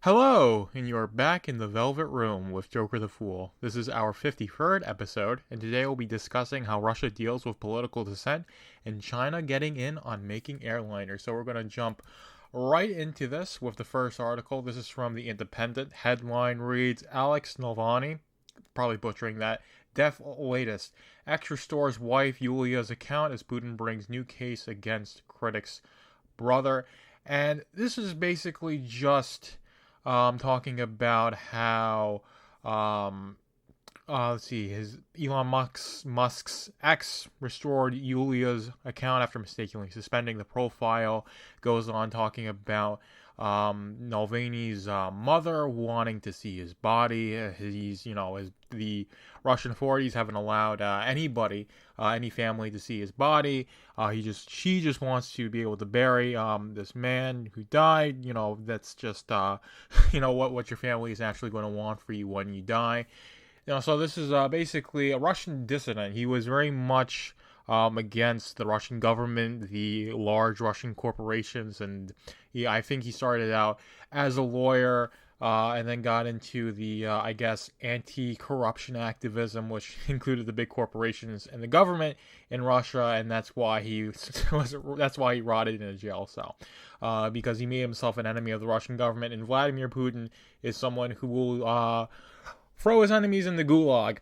Hello, and you are back in the Velvet Room with Jokerthefool. This is our 53rd episode, and today we'll be discussing how Russia deals with political dissent and China getting in on making airliners. So we're going to jump right into this with the first article. This is from The Independent. Headline reads, Alexi Navalny, probably butchering that, death latest. X restores wife Yulia's account as Putin brings new case against critics' brother. And this is basically just talking about how let's see, his Elon Musk's ex restored Yulia's account after mistakenly suspending the profile. Goes on talking about Navalny's mother wanting to see his body. The Russian authorities haven't allowed anybody, any family, to see his body. She just wants to be able to bury this man who died. That's just what your family is actually going to want for you when you die. So this is basically a Russian dissident. He was very much against the Russian government, the large Russian corporations, and I think he started out as a lawyer and then got into the, anti-corruption activism, which included the big corporations and the government in Russia, and that's why he rotted in a jail cell, because he made himself an enemy of the Russian government. And Vladimir Putin is someone who will throw his enemies in the gulag,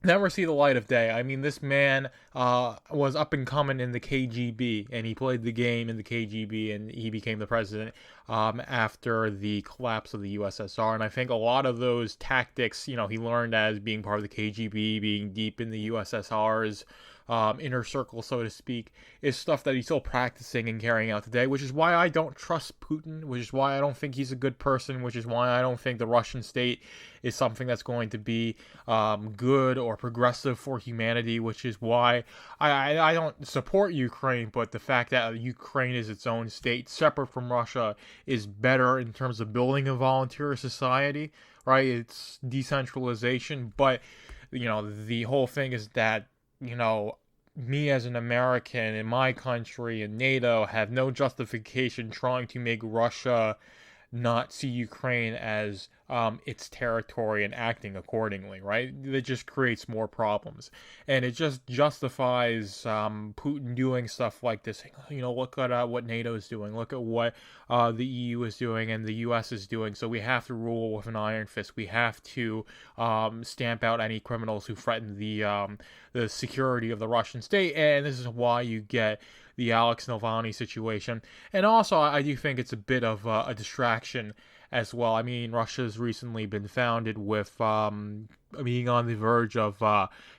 never see the light of day. I mean, this man was up and coming in the KGB, and he played the game in the KGB, and he became the president after the collapse of the USSR. And I think a lot of those tactics, he learned as being part of the KGB, being deep in the USSR's inner circle, so to speak, is stuff that he's still practicing and carrying out today, which is why I don't trust Putin, which is why I don't think he's a good person, which is why I don't think the Russian state is something that's going to be good or progressive for humanity, which is why I don't support Ukraine, but the fact that Ukraine is its own state, separate from Russia, is better in terms of building a volunteer society, right? It's decentralization, but, the whole thing is that, me as an American in my country and NATO have no justification trying to make Russia not see Ukraine as its territory and acting accordingly, right? It just creates more problems. And it just justifies Putin doing stuff like this. Look at what NATO is doing. Look at what the EU is doing and the US is doing. So we have to rule with an iron fist. We have to stamp out any criminals who threaten the security of the Russian state. And this is why you get the Alexi Navalny situation. And also, I do think it's a bit of a distraction as well. I mean, Russia's recently been founded with being on the verge of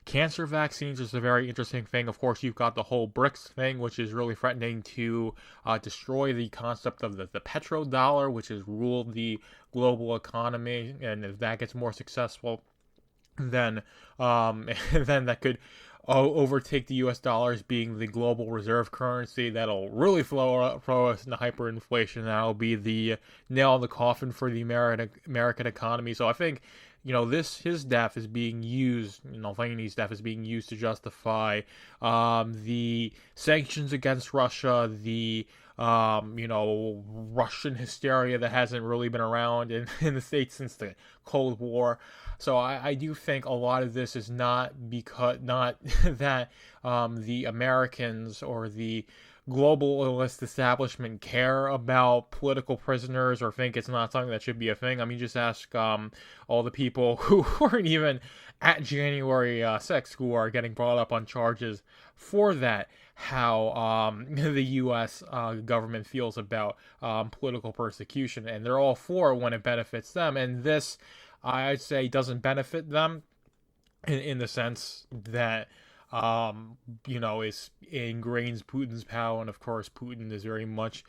cancer vaccines, which is a very interesting thing. Of course, you've got the whole BRICS thing, which is really threatening to destroy the concept of the petrodollar, which has ruled the global economy. And if that gets more successful, then then that could overtake the U.S. dollar as being the global reserve currency. That'll really throw us into hyperinflation. That'll be the nail in the coffin for the American economy. So I think, his death is being used, Navalny's death is being used to justify the sanctions against Russia, the Russian hysteria that hasn't really been around in the States since the Cold War. So I do think a lot of this is not that the Americans or the globalist establishment care about political prisoners or think it's not something that should be a thing. I mean, just ask all the people who weren't even at January 6th who are getting brought up on charges for that, how the U.S. Government feels about political persecution, and they're all for it when it benefits them. And this, I'd say, doesn't benefit them in the sense that is ingrains Putin's power, and of course Putin is very much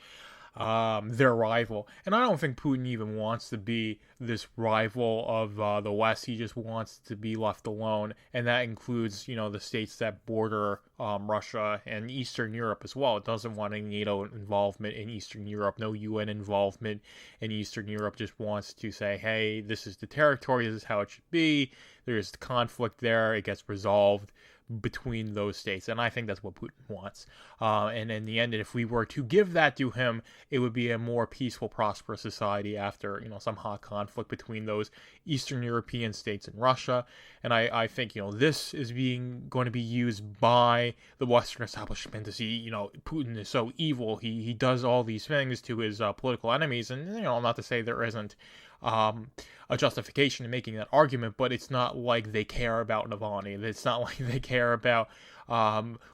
their rival. And I don't think Putin even wants to be this rival of the West. He just wants to be left alone, and that includes, the states that border Russia and Eastern Europe as well. It doesn't want any NATO involvement in Eastern Europe, no UN involvement in Eastern Europe. Just wants to say, hey, this is the territory, this is how it should be. There's conflict there, it gets resolved between those states, and I think that's what Putin wants. And in the end, if we were to give that to him, it would be a more peaceful, prosperous society after some hot conflict between those Eastern European states and Russia. And I think this is going to be used by the Western establishment to see Putin is so evil. He does all these things to his political enemies, and not to say there isn't a justification in making that argument, but it's not like they care about Navalny. It's not like they care about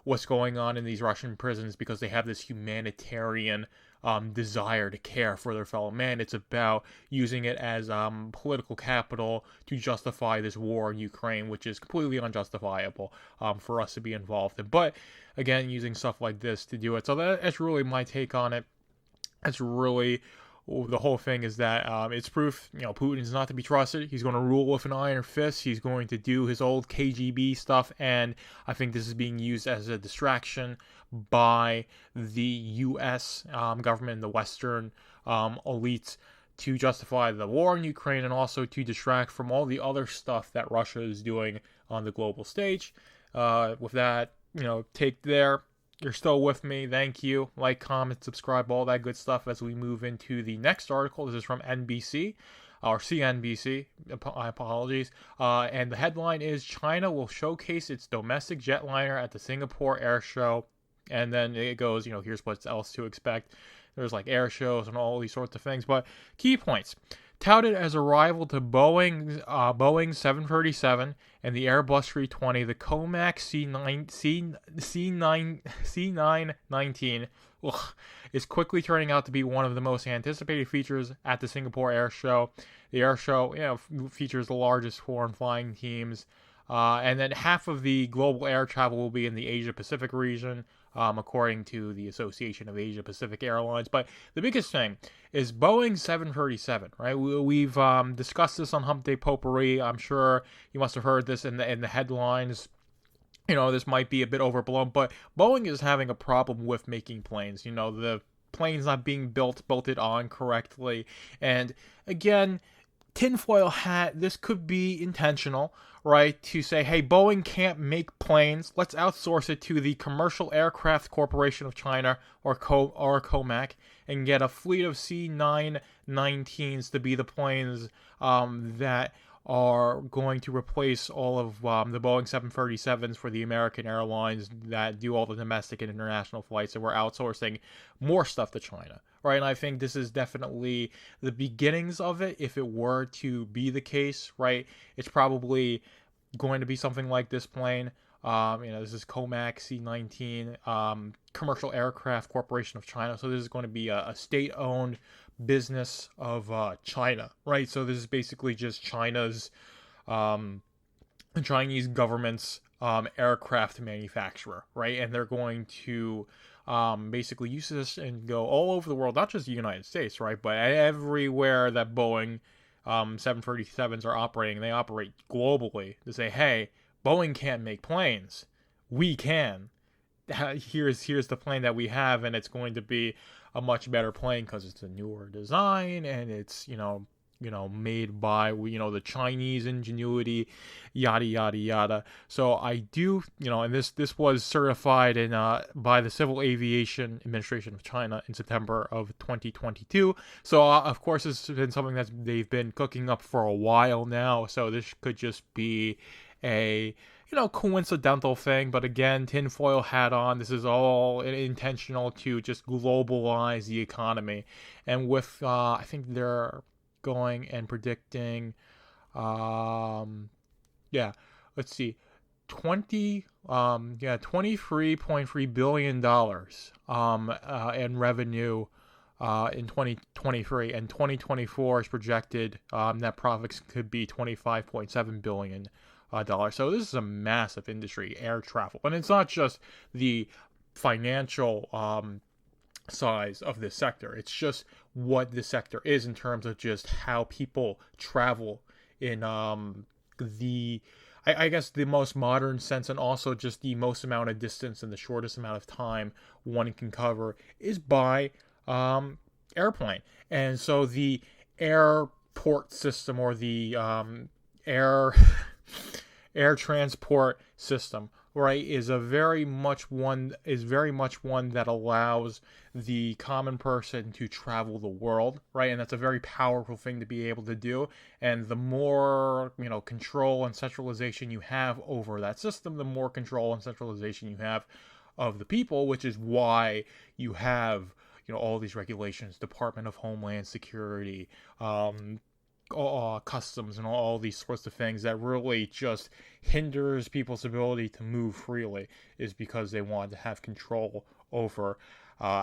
what's going on in these Russian prisons because they have this humanitarian desire to care for their fellow man. It's about using it as political capital to justify this war in Ukraine, which is completely unjustifiable for us to be involved in. But again, using stuff like this to do it. So that's really my take on it. That's really the whole thing, is that it's proof, Putin is not to be trusted. He's going to rule with an iron fist. He's going to do his old KGB stuff, and I think this is being used as a distraction by the U.S. Government and the Western elites to justify the war in Ukraine, and also to distract from all the other stuff that Russia is doing on the global stage. With that, take there. You're still with me. Thank you. Like, comment, subscribe, all that good stuff as we move into the next article. This is from NBC, or CNBC. Apologies. And the headline is, China will showcase its domestic jetliner at the Singapore Air Show. And then it goes, here's what else to expect. There's like air shows and all these sorts of things. But key points. Touted as a rival to Boeing 737 and the Airbus 320, the Comac C919 is quickly turning out to be one of the most anticipated features at the Singapore Air Show. The air show features the largest foreign flying teams, and then half of the global air travel will be in the Asia-Pacific region, according to the Association of Asia-Pacific Airlines. But the biggest thing is Boeing 737, right? We've discussed this on Hump Day Potpourri. I'm sure you must have heard this in the headlines. This might be a bit overblown, but Boeing is having a problem with making planes. The planes not being bolted on correctly. And again, tinfoil hat, this could be intentional, right? To say, hey, Boeing can't make planes. Let's outsource it to the Commercial Aircraft Corporation of China, or COMAC, and get a fleet of C919s to be the planes that are going to replace all of the Boeing 737s for the American airlines that do all the domestic and international flights, and we're outsourcing more stuff to China, right? And I think this is definitely the beginnings of it. If it were to be the case, right, it's probably going to be something like this plane. This is COMAC C-19, Commercial Aircraft Corporation of China. So this is going to be a state-owned business of China, right? So this is basically just China's, the Chinese government's aircraft manufacturer, right? And they're going to basically use this and go all over the world, not just the United States, right? But everywhere that Boeing 737s are operating, they operate globally to say, hey, Boeing can't make planes. We can. Here's the plane that we have, and it's going to be a much better plane because it's a newer design, and it's made by the Chinese ingenuity, yada yada yada. So I do and this was certified in by the Civil Aviation Administration of China in September of 2022. So of course this has been something that they've been cooking up for a while now. So this could just be a coincidental thing, but again, tinfoil hat on. This is all intentional to just globalize the economy, and with I think they're going and predicting, let's see, $23.3 billion in revenue in 2023, and 2024 is projected net profits could be $25.7 billion. So this is a massive industry, air travel, and it's not just the financial size of this sector. It's just what the sector is in terms of just how people travel in I guess the most modern sense, and also just the most amount of distance and the shortest amount of time one can cover is by airplane. And so the airport system, or the air transport system, right, is very much one that allows the common person to travel the world, right? And that's a very powerful thing to be able to do. And the more, control and centralization you have over that system, the more control and centralization you have of the people, which is why you have, all these regulations, Department of Homeland Security, customs, and all these sorts of things that really just hinders people's ability to move freely, is because they want to have control over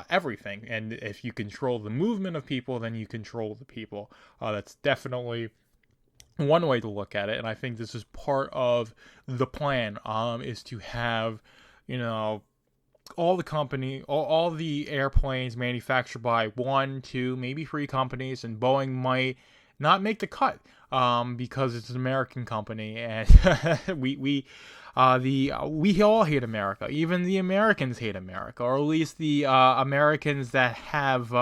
everything. And if you control the movement of people, then you control the people. That's definitely one way to look at it, and I think this is part of the plan, is to have, all the airplanes manufactured by 1, 2, maybe 3 companies, and Boeing might not make the cut, because it's an American company, and we all hate America. Even the Americans hate America, or at least the Americans that have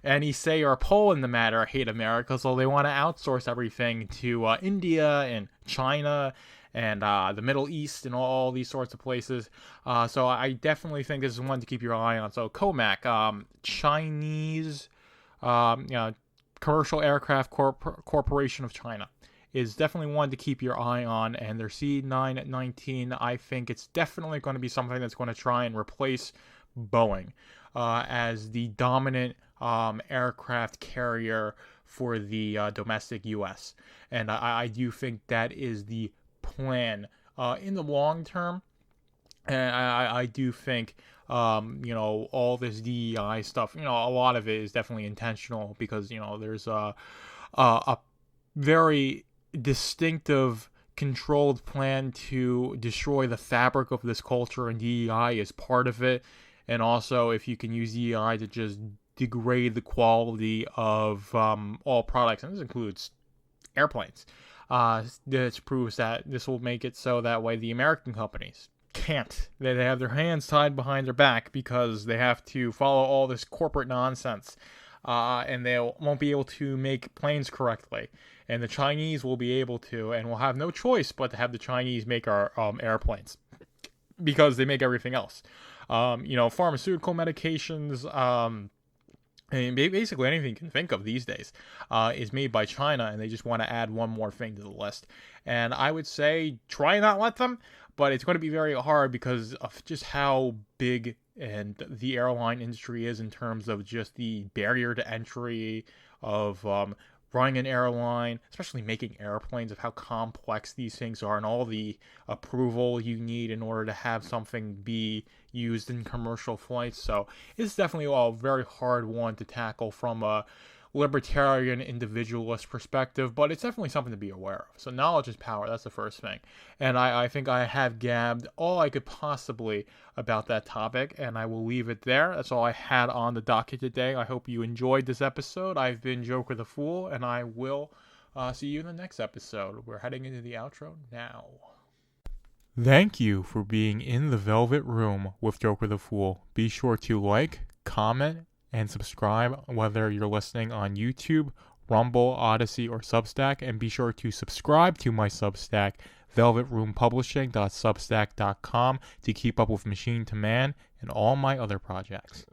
any say or pull in the matter hate America. So they want to outsource everything to India and China and the Middle East and all these sorts of places. So I definitely think this is one to keep your eye on. So COMAC, Chinese, Commercial Aircraft Corporation of China, is definitely one to keep your eye on. And their C919, I think it's definitely going to be something that's going to try and replace Boeing as the dominant aircraft carrier for the domestic U.S. And I do think that is the plan in the long term. And I do think, all this DEI stuff, a lot of it is definitely intentional, because, there's a very distinctive, controlled plan to destroy the fabric of this culture, and DEI is part of it. And also, if you can use DEI to just degrade the quality of all products, and this includes airplanes, this proves that this will make it so that way the American companies can't. They have their hands tied behind their back, because they have to follow all this corporate nonsense, and they won't be able to make planes correctly. And the Chinese will be able to, and we'll have no choice but to have the Chinese make our airplanes, because they make everything else. Pharmaceutical medications, and basically anything you can think of these days is made by China, and they just want to add one more thing to the list. And I would say try and not let them, but it's going to be very hard because of just how big and the airline industry is in terms of just the barrier to entry of running an airline, especially making airplanes, of how complex these things are, and all the approval you need in order to have something be used in commercial flights. So it's definitely a very hard one to tackle from a libertarian individualist perspective, but it's definitely something to be aware of. So knowledge is power, that's the first thing. And I think I have gabbed all I could possibly about that topic, and I will leave it there. That's all I had on the docket today. I hope you enjoyed this episode. I've been Jokerthefool, and I will see you in the next episode. We're heading into the outro now. Thank you for being in the Velvet Room with Jokerthefool. Be sure to like, comment, and subscribe, whether you're listening on YouTube, Rumble, Odyssey, or Substack. And be sure to subscribe to my Substack, velvetroompublishing.substack.com, to keep up with Machine to Man and all my other projects.